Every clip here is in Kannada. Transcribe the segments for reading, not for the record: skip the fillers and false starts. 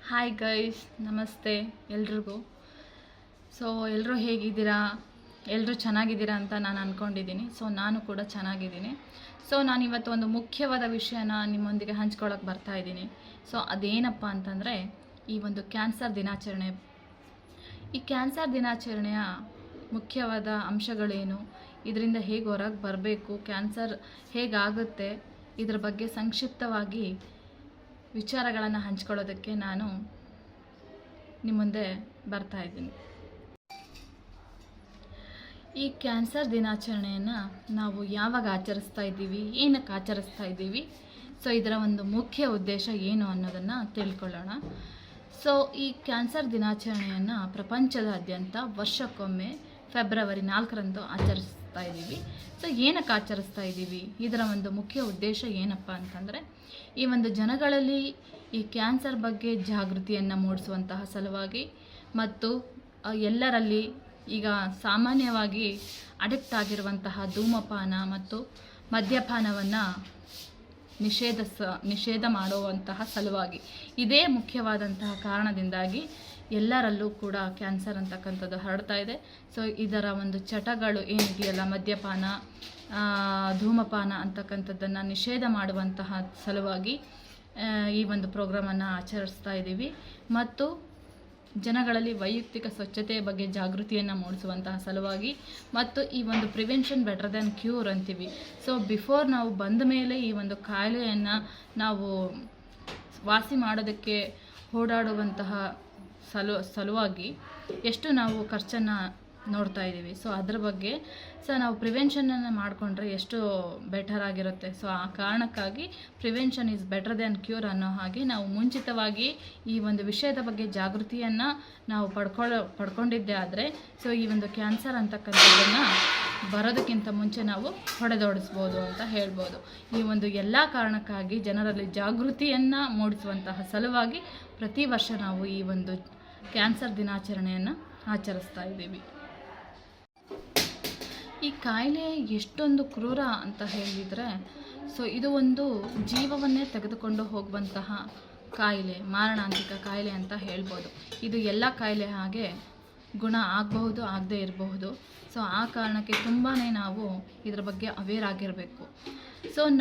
ಹಾಯ್ ಗೈಸ್, ನಮಸ್ತೆ ಎಲ್ರಿಗೂ. ಎಲ್ಲರೂ ಹೇಗಿದ್ದೀರಾ? ಎಲ್ಲರೂ ಚೆನ್ನಾಗಿದ್ದೀರಾ ಅಂತ ನಾನು ಅಂದ್ಕೊಂಡಿದ್ದೀನಿ. ನಾನು ಕೂಡ ಚೆನ್ನಾಗಿದ್ದೀನಿ. ನಾನಿವತ್ತು ಒಂದು ಮುಖ್ಯವಾದ ವಿಷಯನ ನಿಮ್ಮೊಂದಿಗೆ ಹಂಚ್ಕೊಳ್ಳೋಕೆ ಬರ್ತಾ ಇದ್ದೀನಿ. ಅದೇನಪ್ಪ ಅಂತಂದರೆ ಈ ಒಂದು ಕ್ಯಾನ್ಸರ್ ದಿನಾಚರಣೆ. ಈ ಕ್ಯಾನ್ಸರ್ ದಿನಾಚರಣೆಯ ಮುಖ್ಯವಾದ ಅಂಶಗಳೇನು, ಇದರಿಂದ ಹೇಗೆ ಹೊರಗೆ ಬರಬೇಕು, ಕ್ಯಾನ್ಸರ್ ಹೇಗಾಗುತ್ತೆ, ಇದರ ಬಗ್ಗೆ ಸಂಕ್ಷಿಪ್ತವಾಗಿ ವಿಚಾರಗಳನ್ನು ಹಂಚ್ಕೊಳ್ಳೋದಕ್ಕೆ ನಾನು ನಿಮ್ಮ ಮುಂದೆ ಬರ್ತಾ ಇದ್ದೀನಿ. ಈ ಕ್ಯಾನ್ಸರ್ ದಿನಾಚರಣೆಯನ್ನು ನಾವು ಯಾವಾಗ ಆಚರಿಸ್ತಾ ಇದ್ದೀವಿ, ಏನಕ್ಕೆ ಆಚರಿಸ್ತಾ ಇದ್ದೀವಿ, ಇದರ ಒಂದು ಮುಖ್ಯ ಉದ್ದೇಶ ಏನು ಅನ್ನೋದನ್ನು ತಿಳ್ಕೊಳ್ಳೋಣ. ಈ ಕ್ಯಾನ್ಸರ್ ದಿನಾಚರಣೆಯನ್ನು ಪ್ರಪಂಚದಾದ್ಯಂತ ವರ್ಷಕ್ಕೊಮ್ಮೆ ಫೆಬ್ರವರಿ 4ರಂದು ಆಚರಿಸ್ತಾ ಇದ್ದೀವಿ. ಏನಕ್ಕೆ ಆಚರಿಸ್ತಾ ಇದ್ದೀವಿ, ಇದರ ಒಂದು ಮುಖ್ಯ ಉದ್ದೇಶ ಏನಪ್ಪ ಅಂತಂದರೆ ಈ ಒಂದು ಜನಗಳಲ್ಲಿ ಈ ಕ್ಯಾನ್ಸರ್ ಬಗ್ಗೆ ಜಾಗೃತಿಯನ್ನು ಮೂಡಿಸುವಂತಹ ಸಲುವಾಗಿ, ಮತ್ತು ಎಲ್ಲರಲ್ಲಿ ಈಗ ಸಾಮಾನ್ಯವಾಗಿ ಅಡಿಕ್ಟ್ ಧೂಮಪಾನ ಮತ್ತು ಮದ್ಯಪಾನವನ್ನು ನಿಷೇಧ ಮಾಡುವಂತಹ ಸಲುವಾಗಿ, ಇದೇ ಮುಖ್ಯವಾದಂತಹ ಕಾರಣದಿಂದಾಗಿ ಎಲ್ಲರಲ್ಲೂ ಕೂಡ ಕ್ಯಾನ್ಸರ್ ಅಂತಕ್ಕಂಥದ್ದು ಹರಡ್ತಾ ಇದೆ. ಇದರ ಒಂದು ಚಟಗಳು ಏನಿದೆಯಲ್ಲ, ಮದ್ಯಪಾನ, ಧೂಮಪಾನ ಅಂತಕ್ಕಂಥದ್ದನ್ನು ನಿಷೇಧ ಮಾಡುವಂತಹ ಸಲುವಾಗಿ ಈ ಒಂದು ಪ್ರೋಗ್ರಾಮನ್ನು ಆಚರಿಸ್ತಾ ಇದ್ದೀವಿ. ಮತ್ತು ಜನಗಳಲ್ಲಿ ವೈಯಕ್ತಿಕ ಸ್ವಚ್ಛತೆಯ ಬಗ್ಗೆ ಜಾಗೃತಿಯನ್ನು ಮೂಡಿಸುವಂತಹ ಸಲುವಾಗಿ, ಮತ್ತು ಈ ಒಂದು ಪ್ರಿವೆನ್ಷನ್ ಬೆಟರ್ ದ್ಯಾನ್ ಕ್ಯೂರ್ ಅಂತೀವಿ. ಬಿಫೋರ್ ನಾವು ಬಂದ ಮೇಲೆ ಈ ಒಂದು ಕಾಯಿಲೆಯನ್ನು ನಾವು ವಾಸಿ ಮಾಡೋದಕ್ಕೆ ಓಡಾಡುವಂತಹ ಸಲುವಾಗಿ ಎಷ್ಟು ನಾವು ಖರ್ಚನ್ನು ನೋಡ್ತಾ ಇದ್ದೀವಿ. ಅದ್ರ ಬಗ್ಗೆ ನಾವು ಪ್ರಿವೆನ್ಷನನ್ನು ಮಾಡಿಕೊಂಡ್ರೆ ಎಷ್ಟು ಬೆಟರ್ ಆಗಿರುತ್ತೆ. ಆ ಕಾರಣಕ್ಕಾಗಿ prevention is better than cure ಅನ್ನೋ ಹಾಗೆ ನಾವು ಮುಂಚಿತವಾಗಿ ಈ ಒಂದು ವಿಷಯದ ಬಗ್ಗೆ ಜಾಗೃತಿಯನ್ನು ನಾವು ಪಡ್ಕೊಂಡಿದ್ದೇ ಆದರೆ ಈ ಒಂದು ಕ್ಯಾನ್ಸರ್ ಅಂತಕ್ಕಂಥದ್ದನ್ನು ಬರೋದಕ್ಕಿಂತ ಮುಂಚೆ ನಾವು ಹೊಡೆದೋಡಿಸ್ಬೋದು ಅಂತ ಹೇಳ್ಬೋದು. ಈ ಒಂದು ಎಲ್ಲ ಕಾರಣಕ್ಕಾಗಿ ಜನರಲ್ಲಿ ಜಾಗೃತಿಯನ್ನು ಮೂಡಿಸುವಂತಹ ಸಲುವಾಗಿ ಪ್ರತಿ ವರ್ಷ ನಾವು ಈ ಒಂದು ಕ್ಯಾನ್ಸರ್ ದಿನಾಚರಣೆಯನ್ನು ಆಚರಿಸ್ತಾ ಇದ್ದೀವಿ. ಈ ಕಾಯಿಲೆ ಎಷ್ಟೊಂದು ಕ್ರೂರ ಅಂತ ಹೇಳಿದರೆ, ಇದು ಒಂದು ಜೀವವನ್ನೇ ತೆಗೆದುಕೊಂಡು ಹೋಗುವಂತಹ ಕಾಯಿಲೆ, ಮಾರಣಾಂತಿಕ ಕಾಯಿಲೆ ಅಂತ ಹೇಳ್ಬೋದು. ಇದು ಎಲ್ಲ ಕಾಯಿಲೆ ಹಾಗೆ ಗುಣ ಆಗಬಹುದು, ಆಗದೇ ಇರಬಹುದು. ಆ ಕಾರಣಕ್ಕೆ ತುಂಬಾ ನಾವು ಇದರ ಬಗ್ಗೆ ಅವೇರ್ ಆಗಿರಬೇಕು.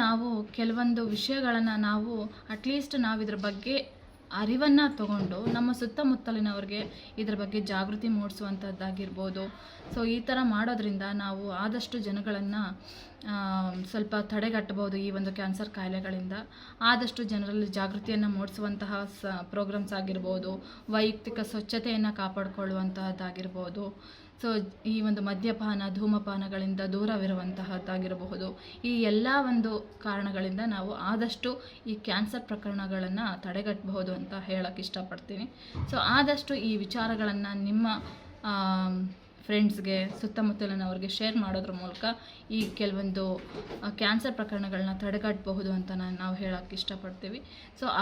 ನಾವು ಕೆಲವೊಂದು ವಿಷಯಗಳನ್ನು ನಾವು ಅಟ್ಲೀಸ್ಟ್ ನಾವು ಇದ್ರ ಬಗ್ಗೆ ಅರಿವನ್ನು ತಗೊಂಡು ನಮ್ಮ ಸುತ್ತಮುತ್ತಲಿನವ್ರಿಗೆ ಇದ್ರ ಬಗ್ಗೆ ಜಾಗೃತಿ ಮೂಡಿಸುವಂಥದ್ದಾಗಿರ್ಬೋದು. ಈ ಥರ ಮಾಡೋದ್ರಿಂದ ನಾವು ಆದಷ್ಟು ಜನಗಳನ್ನು ಸ್ವಲ್ಪ ತಡೆಗಟ್ಟಬಹುದು. ಈ ಒಂದು ಕ್ಯಾನ್ಸರ್ ಕಾಯಿಲೆಗಳಿಂದ ಆದಷ್ಟು ಜನರಲ್ಲಿ ಜಾಗೃತಿಯನ್ನು ಮೂಡಿಸುವಂತಹ ಪ್ರೋಗ್ರಾಮ್ಸ್ ಆಗಿರ್ಬೋದು, ವೈಯಕ್ತಿಕ ಸ್ವಚ್ಛತೆಯನ್ನು ಕಾಪಾಡಿಕೊಳ್ಳುವಂತಹದ್ದಾಗಿರ್ಬೋದು. ಈ ಒಂದು ಮದ್ಯಪಾನ, ಧೂಮಪಾನಗಳಿಂದ ದೂರವಿರುವಂತಹದ್ದಾಗಿರಬಹುದು. ಈ ಎಲ್ಲ ಒಂದು ಕಾರಣಗಳಿಂದ ನಾವು ಆದಷ್ಟು ಈ ಕ್ಯಾನ್ಸರ್ ಪ್ರಕರಣಗಳನ್ನು ತಡೆಗಟ್ಟಬಹುದು ಅಂತ ಹೇಳಕ್ಕೆ ಇಷ್ಟಪಡ್ತೀನಿ. ಆದಷ್ಟು ಈ ವಿಚಾರಗಳನ್ನು ನಿಮ್ಮ ಫ್ರೆಂಡ್ಸ್ಗೆ, ಸುತ್ತಮುತ್ತಲಿನವ್ರಿಗೆ ಶೇರ್ ಮಾಡೋದ್ರ ಮೂಲಕ ಈ ಕೆಲವೊಂದು ಕ್ಯಾನ್ಸರ್ ಪ್ರಕರಣಗಳನ್ನ ತಡೆಗಟ್ಟಬಹುದು ಅಂತ ನಾವು ಹೇಳೋಕ್ಕೆ ಇಷ್ಟಪಡ್ತೀವಿ.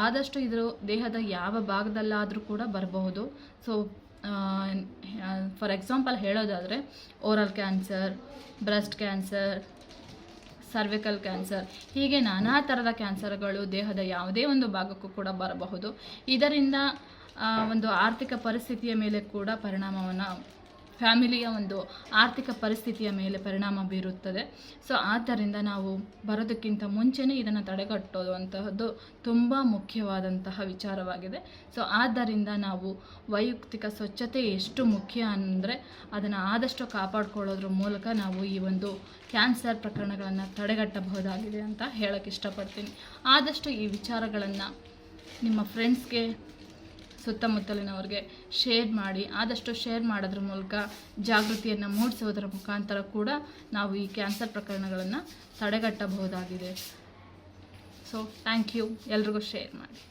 ಆದಷ್ಟು ಇದು ದೇಹದ ಯಾವ ಭಾಗದಲ್ಲಾದರೂ ಕೂಡ ಬರಬಹುದು. ಫಾರ್ ಎಕ್ಸಾಂಪಲ್ ಹೇಳೋದಾದರೆ oral cancer, breast cancer, cervical cancer, ಹೀಗೆ ನಾನಾ ಥರದ ಕ್ಯಾನ್ಸರ್ಗಳು ದೇಹದ ಯಾವುದೇ ಒಂದು ಭಾಗಕ್ಕೂ ಕೂಡ ಬರಬಹುದು. ಇದರಿಂದ ಒಂದು ಆರ್ಥಿಕ ಪರಿಸ್ಥಿತಿಯ ಮೇಲೆ ಕೂಡ ಫ್ಯಾಮಿಲಿಯ ಒಂದು ಆರ್ಥಿಕ ಪರಿಸ್ಥಿತಿಯ ಮೇಲೆ ಪರಿಣಾಮ ಬೀರುತ್ತದೆ. ಆದ್ದರಿಂದ ನಾವು ಬರೋದಕ್ಕಿಂತ ಮುಂಚೆನೇ ಇದನ್ನು ತಡೆಗಟ್ಟುವಂತಹದ್ದು ತುಂಬ ಮುಖ್ಯವಾದಂತಹ ವಿಚಾರವಾಗಿದೆ. ಆದ್ದರಿಂದ ನಾವು ವೈಯಕ್ತಿಕ ಸ್ವಚ್ಛತೆ ಎಷ್ಟು ಮುಖ್ಯ ಅಂದರೆ ಅದನ್ನು ಆದಷ್ಟು ಕಾಪಾಡಿಕೊಳ್ಳೋದ್ರ ಮೂಲಕ ನಾವು ಈ ಒಂದು ಕ್ಯಾನ್ಸರ್ ಪ್ರಕರಣಗಳನ್ನು ತಡೆಗಟ್ಟಬಹುದಾಗಿದೆ ಅಂತ ಹೇಳೋಕ್ಕೆ ಇಷ್ಟಪಡ್ತೀನಿ. ಆದಷ್ಟು ಈ ವಿಚಾರಗಳನ್ನು ನಿಮ್ಮ ಫ್ರೆಂಡ್ಸ್ಗೆ, ಸುತ್ತಮುತ್ತಲಿನವ್ರಿಗೆ ಶೇರ್ ಮಾಡಿ. ಆದಷ್ಟು ಶೇರ್ ಮಾಡೋದ್ರ ಮೂಲಕ ಜಾಗೃತಿಯನ್ನು ಮೂಡಿಸೋದ್ರ ಮುಖಾಂತರ ಕೂಡ ನಾವು ಈ ಕ್ಯಾನ್ಸರ್ ಪ್ರಕರಣಗಳನ್ನು ತಡೆಗಟ್ಟಬಹುದಾಗಿದೆ. Thank you. ಎಲ್ರಿಗೂ ಶೇರ್ ಮಾಡಿ.